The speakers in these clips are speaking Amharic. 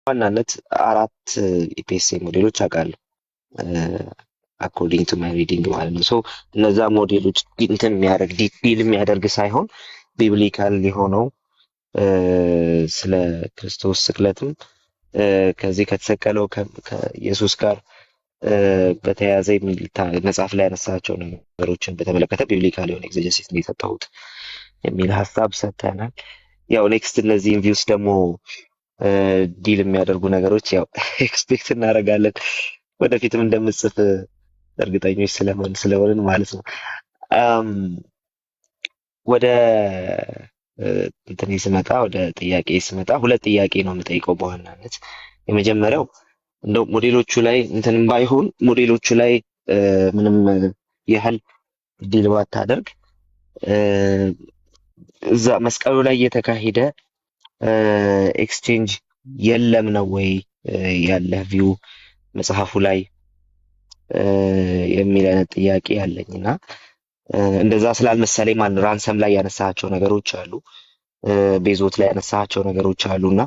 በዋናነት አራት ኢፒኤስኤ ሞዴሎች አውቃለሁ አኮርዲንግ ቱ ማይ ሪዲንግ ማለት ነው። ሶ እነዛ ሞዴሎች እንትን የሚያደርግ ዲል የሚያደርግ ሳይሆን ቢብሊካል የሆነው ስለ ክርስቶስ ስቅለትም ከዚህ ከተሰቀለው ከኢየሱስ ጋር በተያያዘ መጽሐፍ ላይ ያነሳቸው ነገሮችን በተመለከተ ቢብሊካል የሆነ ኤግዜጀሲስ ነው የሰጠሁት የሚል ሀሳብ ሰጥተናል። ያው ኔክስት እነዚህን ቪውስ ደግሞ ዲል የሚያደርጉ ነገሮች ያው ኤክስፔክት እናደርጋለን ወደፊትም እንደምጽፍ እርግጠኞች ስለሆንን ማለት ነው። ወደ እንትን ስመጣ ወደ ጥያቄ ስመጣ ሁለት ጥያቄ ነው የምጠይቀው በዋናነት። የመጀመሪያው እንደው ሞዴሎቹ ላይ እንትን ባይሆን ሞዴሎቹ ላይ ምንም ያህል ዲል ባታደርግ እዛ መስቀሉ ላይ እየተካሄደ ኤክስቼንጅ የለም ነው ወይ ያለህ ቪው መጽሐፉ ላይ የሚል አይነት ጥያቄ ያለኝና እንደዛ ስላልመሰለኝ ማለት ራንሰም ላይ ያነሳቸው ነገሮች አሉ፣ ቤዞት ላይ ያነሳቸው ነገሮች አሉና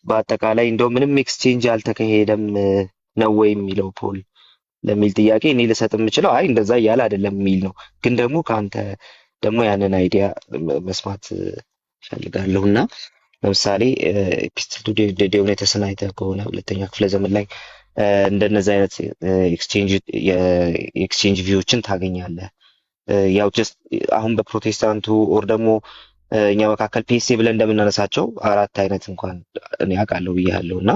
በአጠቃላይ እንደው ምንም ኤክስቼንጅ አልተካሄደም ነው ወይ የሚለው ፖል ለሚል ጥያቄ እኔ ልሰጥ የምችለው አይ እንደዛ እያለ አይደለም የሚል ነው። ግን ደግሞ ከአንተ ደግሞ ያንን አይዲያ መስማት ፈልጋለሁና ለምሳሌ ኤፒስትል ቱ ዲዮኔተስን አይተህ ከሆነ ሁለተኛ ክፍለ ዘመን ላይ እንደነዚህ አይነት ኤክስቼንጅ ቪዎችን ታገኛለህ። ያው ጀስት አሁን በፕሮቴስታንቱ ኦር ደግሞ እኛ መካከል ፒኤስኤ ብለን እንደምናነሳቸው አራት አይነት እንኳን እኔ አውቃለሁ ብያለሁ እና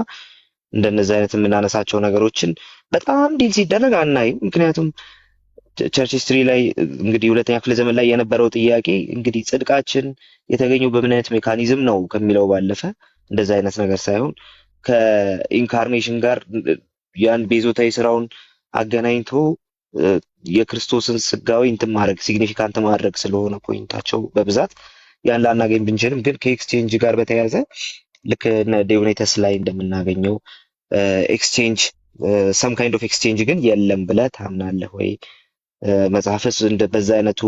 እንደነዚህ አይነት የምናነሳቸው ነገሮችን በጣም ዲል ሲደረግ አናይም። ምክንያቱም ቸርች ሂስትሪ ላይ እንግዲህ ሁለተኛ ክፍለ ዘመን ላይ የነበረው ጥያቄ እንግዲህ ጽድቃችን የተገኘው በምን አይነት ሜካኒዝም ነው ከሚለው ባለፈ እንደዛ አይነት ነገር ሳይሆን ከኢንካርኔሽን ጋር ያን ቤዞታዊ ስራውን አገናኝቶ የክርስቶስን ስጋዊ እንትን ማድረግ ሲግኒፊካንት ማድረግ ስለሆነ ፖይንታቸው በብዛት ያን ላናገኝ ብንችልም ግን ከኤክስቼንጅ ጋር በተያያዘ ልክ ዲዮኔተስ ላይ እንደምናገኘው ኤክስቼንጅ ሰም ካይንድ ኦፍ ኤክስቼንጅ ግን የለም ብለህ ታምናለህ ወይ? መጽሐፍስ በዛ አይነቱ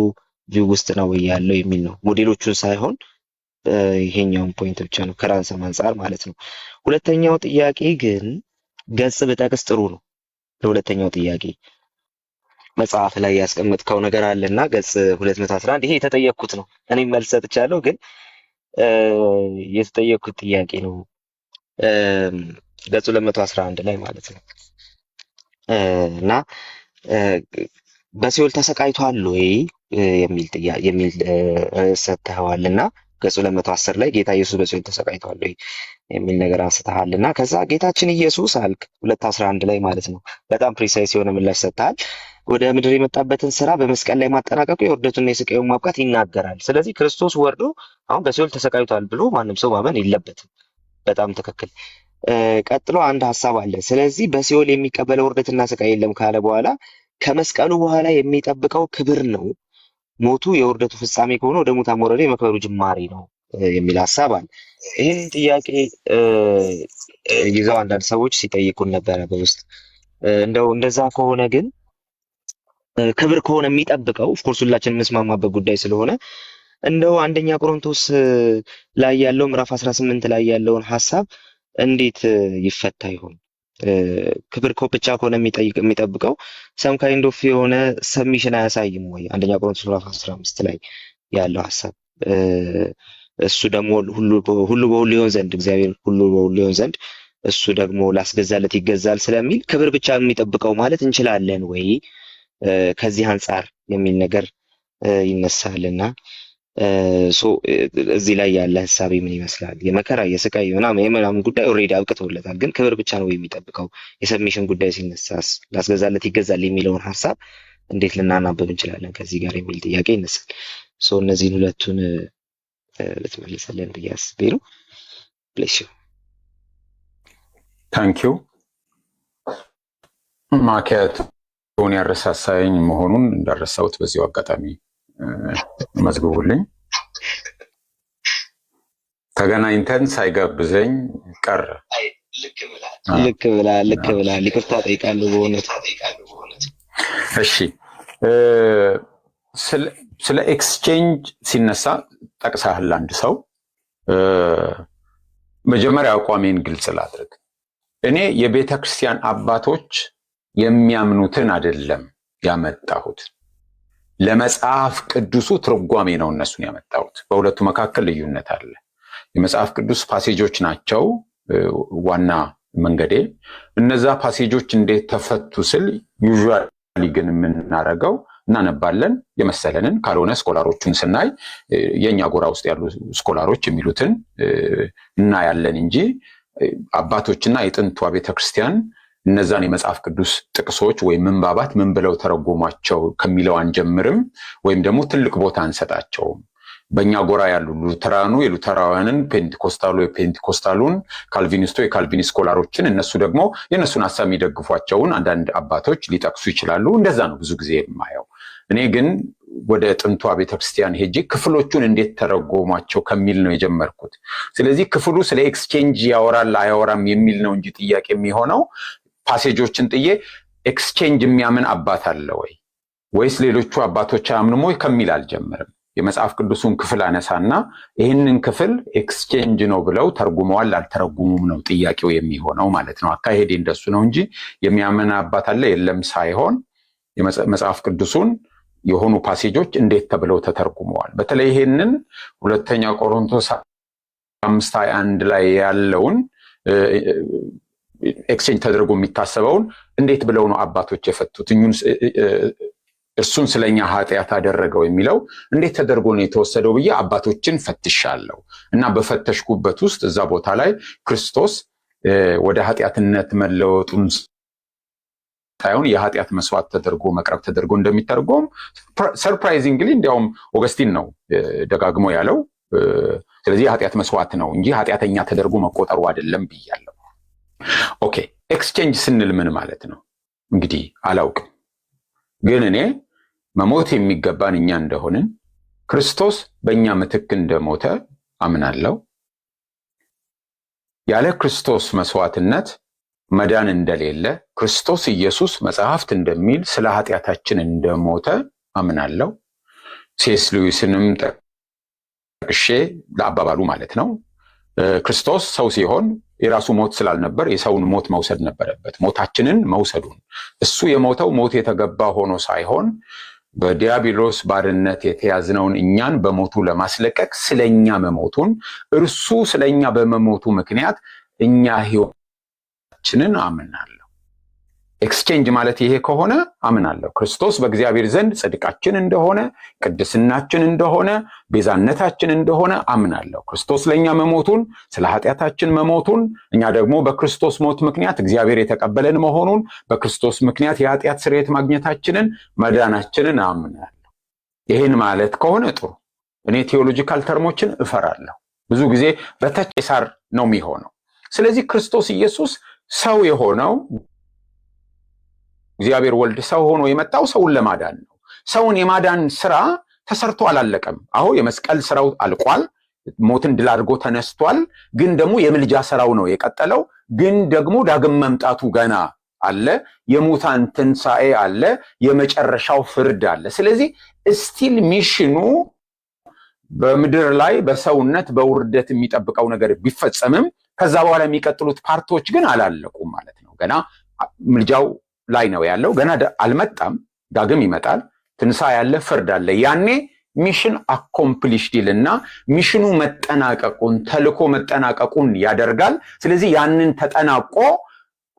ቪው ውስጥ ነው ወይ ያለው የሚል ነው። ሞዴሎቹን ሳይሆን ይሄኛውን ፖይንት ብቻ ነው ከራንሰም አንጻር ማለት ነው። ሁለተኛው ጥያቄ ግን ገጽ ብጠቅስ ጥሩ ነው። ለሁለተኛው ጥያቄ መጽሐፍ ላይ ያስቀመጥከው ነገር አለና ገጽ 211 ይሄ የተጠየቅኩት ነው። እኔም መልስ ሰጥቻለሁ፣ ግን የተጠየቅኩት ጥያቄ ነው ገጽ 211 ላይ ማለት ነው እና በሲኦል ተሰቃይቷል ወይ የሚል ሰጥተዋልና ገጽ 210 ላይ ጌታ ኢየሱስ በሲኦል ተሰቃይቷል ወይ የሚል ነገር አንስተሃል እና ከዛ ጌታችን ኢየሱስ አልክ 211 ላይ ማለት ነው። በጣም ፕሪሳይስ የሆነ ምላሽ ሰጥተሃል። ወደ ምድር የመጣበትን ስራ በመስቀል ላይ ማጠናቀቁ የውርደቱና የስቃዩን ማብቃት ይናገራል። ስለዚህ ክርስቶስ ወርዶ አሁን በሲኦል ተሰቃይቷል ብሎ ማንም ሰው ማመን የለበትም። በጣም ትክክል። ቀጥሎ አንድ ሀሳብ አለ። ስለዚህ በሲኦል የሚቀበለው ውርደትና ስቃይ የለም ካለ በኋላ ከመስቀሉ በኋላ የሚጠብቀው ክብር ነው። ሞቱ የውርደቱ ፍጻሜ ከሆነ ወደ ሙታን መውረዱ የመክበሩ ጅማሬ ነው የሚል ሀሳብ አለ። ይህን ጥያቄ ይዘው አንዳንድ ሰዎች ሲጠይቁን ነበረ በውስጥ እንደው እንደዛ ከሆነ ግን ክብር ከሆነ የሚጠብቀው ኦፍኮርስ ሁላችን የምንስማማበት ጉዳይ ስለሆነ እንደው አንደኛ ቆሮንቶስ ላይ ያለው ምዕራፍ 18 ላይ ያለውን ሀሳብ እንዴት ይፈታ ይሆን? ክብር ብቻ ከሆነ የሚጠብቀው ሰም ካይንድ ኦፍ የሆነ ሰብሚሽን አያሳይም ወይ? አንደኛ ቆሮንቶስ ምዕራፍ 15 ላይ ያለው ሀሳብ እሱ ደግሞ ሁሉ በሁሉ ይሆን ዘንድ እግዚአብሔር ሁሉ በሁሉ ይሆን ዘንድ እሱ ደግሞ ላስገዛለት ይገዛል ስለሚል ክብር ብቻ የሚጠብቀው ማለት እንችላለን ወይ ከዚህ አንጻር የሚል ነገር ይነሳልና እዚህ ላይ ያለ ሀሳቤ ምን ይመስላል? የመከራ የስቃይ ምናምን ጉዳይ ኦልሬዲ አብቅተውለታል፣ ግን ክብር ብቻ ነው የሚጠብቀው። የሰብሚሽን ጉዳይ ሲነሳስ ላስገዛለት ይገዛል የሚለውን ሀሳብ እንዴት ልናናበብ እንችላለን ከዚህ ጋር የሚል ጥያቄ ይነሳል። እነዚህን ሁለቱን ልትመልሰልን ብዬ አስቤ ነው። ብሌስ ዩ ታንኪዩ። ማኪያቶን ያረሳሳኝ መሆኑን እንዳረሳሁት በዚሁ አጋጣሚ መዝግቡልኝ። ተገናኝተን ሳይጋብዘኝ ቀረ። ልክ ብላ ይቅርታ ጠይቃለሁ በእውነት። እሺ፣ ስለ ኤክስቼንጅ ሲነሳ ጠቅሳህል አንድ ሰው መጀመሪያ አቋሜን ግልጽ ላድርግ። እኔ የቤተ ክርስቲያን አባቶች የሚያምኑትን አይደለም ያመጣሁት፣ ለመጽሐፍ ቅዱሱ ትርጓሜ ነው እነሱን ያመጣሁት። በሁለቱ መካከል ልዩነት አለ። የመጽሐፍ ቅዱስ ፓሴጆች ናቸው ዋና መንገዴ። እነዛ ፓሴጆች እንዴት ተፈቱ ስል ዩዥዋሊ ግን የምናደርገው እናነባለን የመሰለንን፣ ካልሆነ ስኮላሮቹን ስናይ የኛ ጎራ ውስጥ ያሉ ስኮላሮች የሚሉትን እናያለን እንጂ አባቶችና የጥንቷ ቤተክርስቲያን እነዛን የመጽሐፍ ቅዱስ ጥቅሶች ወይም ምንባባት ምን ብለው ተረጎሟቸው ከሚለው አንጀምርም፣ ወይም ደግሞ ትልቅ ቦታ አንሰጣቸውም። በእኛ ጎራ ያሉ ሉተራኑ የሉተራውያንን፣ ፔንቴኮስታሉ የፔንቴኮስታሉን፣ ካልቪኒስቶ የካልቪኒስት ስኮላሮችን እነሱ ደግሞ የእነሱን ሀሳብ የሚደግፏቸውን አንዳንድ አባቶች ሊጠቅሱ ይችላሉ። እንደዛ ነው ብዙ ጊዜ የማየው። እኔ ግን ወደ ጥንቷ ቤተክርስቲያን ሄጄ ክፍሎቹን እንዴት ተረጎሟቸው ከሚል ነው የጀመርኩት። ስለዚህ ክፍሉ ስለ ኤክስቼንጅ ያወራል አያወራም የሚል ነው እንጂ ጥያቄ የሚሆነው ፓሴጆችን ጥዬ ኤክስቼንጅ የሚያምን አባት አለ ወይ ወይስ ሌሎቹ አባቶች አያምኑም ወይ ከሚል አልጀምርም። የመጽሐፍ ቅዱሱን ክፍል አነሳና ይህንን ክፍል ኤክስቼንጅ ነው ብለው ተርጉመዋል አልተረጉሙም ነው ጥያቄው የሚሆነው ማለት ነው። አካሄዴ እንደሱ ነው እንጂ የሚያምን አባት አለ የለም ሳይሆን የመጽሐፍ ቅዱሱን የሆኑ ፓሴጆች እንዴት ተብለው ተተርጉመዋል። በተለይ ይሄንን ሁለተኛ ቆሮንቶስ 5:21 ላይ ያለውን ኤክስቼንጅ ተደርጎ የሚታሰበውን እንዴት ብለው ነው አባቶች የፈቱት? እርሱን ስለኛ ኃጢአት አደረገው የሚለው እንዴት ተደርጎ ነው የተወሰደው ብዬ አባቶችን ፈትሻለሁ። እና በፈተሽኩበት ውስጥ እዛ ቦታ ላይ ክርስቶስ ወደ ኃጢአትነት መለወጡን ሳይሆን የኃጢአት መስዋዕት ተደርጎ መቅረብ ተደርጎ እንደሚተርጎም ሰርፕራይዚንግሊ እንዲያውም ኦገስቲን ነው ደጋግሞ ያለው። ስለዚህ የኃጢአት መስዋዕት ነው እንጂ ኃጢአተኛ ተደርጎ መቆጠሩ አይደለም ብያለሁ። ኦኬ፣ ኤክስቼንጅ ስንል ምን ማለት ነው እንግዲህ አላውቅም፣ ግን እኔ መሞት የሚገባን እኛ እንደሆንን ክርስቶስ በእኛ ምትክ እንደሞተ አምናለሁ። ያለ ክርስቶስ መስዋዕትነት መዳን እንደሌለ ክርስቶስ ኢየሱስ መጽሐፍት እንደሚል ስለ ኃጢአታችን እንደሞተ አምናለሁ። ሴስ ሉዊስንም ጠቅሼ ለአባባሉ ማለት ነው ክርስቶስ ሰው ሲሆን የራሱ ሞት ስላልነበር የሰውን ሞት መውሰድ ነበረበት፣ ሞታችንን መውሰዱን። እሱ የሞተው ሞት የተገባ ሆኖ ሳይሆን በዲያብሎስ ባርነት የተያዝነውን እኛን በሞቱ ለማስለቀቅ ስለኛ መሞቱን፣ እርሱ ስለኛ በመሞቱ ምክንያት እኛ ሕይወታችንን አምናለሁ። ኤክስቼንጅ ማለት ይሄ ከሆነ አምናለሁ ክርስቶስ በእግዚአብሔር ዘንድ ጽድቃችን እንደሆነ፣ ቅድስናችን እንደሆነ፣ ቤዛነታችን እንደሆነ አምናለሁ። ክርስቶስ ለኛ መሞቱን፣ ስለ ኃጢአታችን መሞቱን፣ እኛ ደግሞ በክርስቶስ ሞት ምክንያት እግዚአብሔር የተቀበለን መሆኑን፣ በክርስቶስ ምክንያት የኃጢአት ስርየት ማግኘታችንን፣ መዳናችንን አምናለሁ። ይህን ማለት ከሆነ ጥሩ። እኔ ቴዎሎጂካል ተርሞችን እፈራለሁ። ብዙ ጊዜ በተቄሳር ነው የሚሆነው። ስለዚህ ክርስቶስ ኢየሱስ ሰው የሆነው እግዚአብሔር ወልድ ሰው ሆኖ የመጣው ሰውን ለማዳን ነው። ሰውን የማዳን ስራ ተሰርቶ አላለቀም። አዎ የመስቀል ስራው አልቋል። ሞትን ድል አድርጎ ተነስቷል። ግን ደግሞ የምልጃ ስራው ነው የቀጠለው። ግን ደግሞ ዳግም መምጣቱ ገና አለ። የሙታን ትንሣኤ አለ። የመጨረሻው ፍርድ አለ። ስለዚህ ስቲል ሚሽኑ በምድር ላይ በሰውነት በውርደት የሚጠብቀው ነገር ቢፈጸምም ከዛ በኋላ የሚቀጥሉት ፓርቶች ግን አላለቁም ማለት ነው። ገና ምልጃው ላይ ነው ያለው። ገና አልመጣም። ዳግም ይመጣል። ትንሣኤ ያለ፣ ፍርድ አለ። ያኔ ሚሽን አኮምፕሊሽድ ይልና ሚሽኑ መጠናቀቁን፣ ተልኮ መጠናቀቁን ያደርጋል። ስለዚህ ያንን ተጠናቆ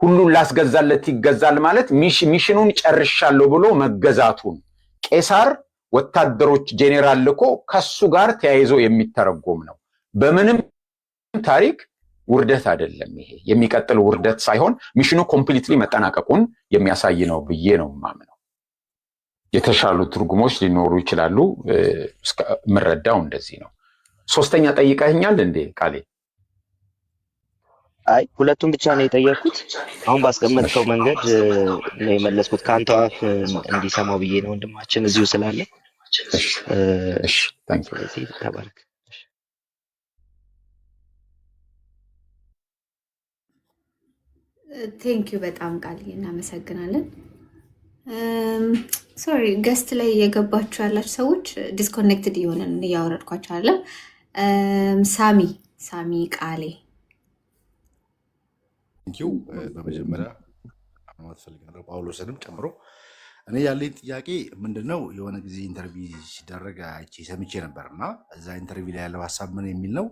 ሁሉን ላስገዛለት ይገዛል ማለት ሚሽኑን ጨርሻለሁ ብሎ መገዛቱን ቄሳር ወታደሮች ጄኔራል ልኮ ከሱ ጋር ተያይዞ የሚተረጎም ነው። በምንም ታሪክ ውርደት አይደለም። ይሄ የሚቀጥል ውርደት ሳይሆን ሚሽኑ ኮምፕሊትሊ መጠናቀቁን የሚያሳይ ነው ብዬ ነው የማምነው። የተሻሉ ትርጉሞች ሊኖሩ ይችላሉ። ምረዳው እንደዚህ ነው። ሶስተኛ ጠይቀኛል እንዴ ቃሌ? አይ ሁለቱም ብቻ ነው የጠየቅኩት። አሁን ባስቀመጥከው መንገድ ነው የመለስኩት። ከአንተ አፍ እንዲሰማው ብዬ ነው ወንድማችን እዚሁ ስላለ። እሺ ታንክ ዩ። ተባረክ። ቴንኪዩ በጣም ቃል እናመሰግናለን። ሶሪ ገስት ላይ የገባችሁ ያላችሁ ሰዎች ዲስኮኔክትድ እየሆነን እያወረድኳቸው አለ። ሳሚ ቃሌ ቴንኪው። በመጀመሪያ ማለት ፈልጋለሁ ጳውሎስንም ጨምሮ። እኔ ያለኝ ጥያቄ ምንድነው የሆነ ጊዜ ኢንተርቪው ሲደረግ አይቼ ሰምቼ ነበር እና እዛ ኢንተርቪው ላይ ያለው ሀሳብ ምን የሚል ነው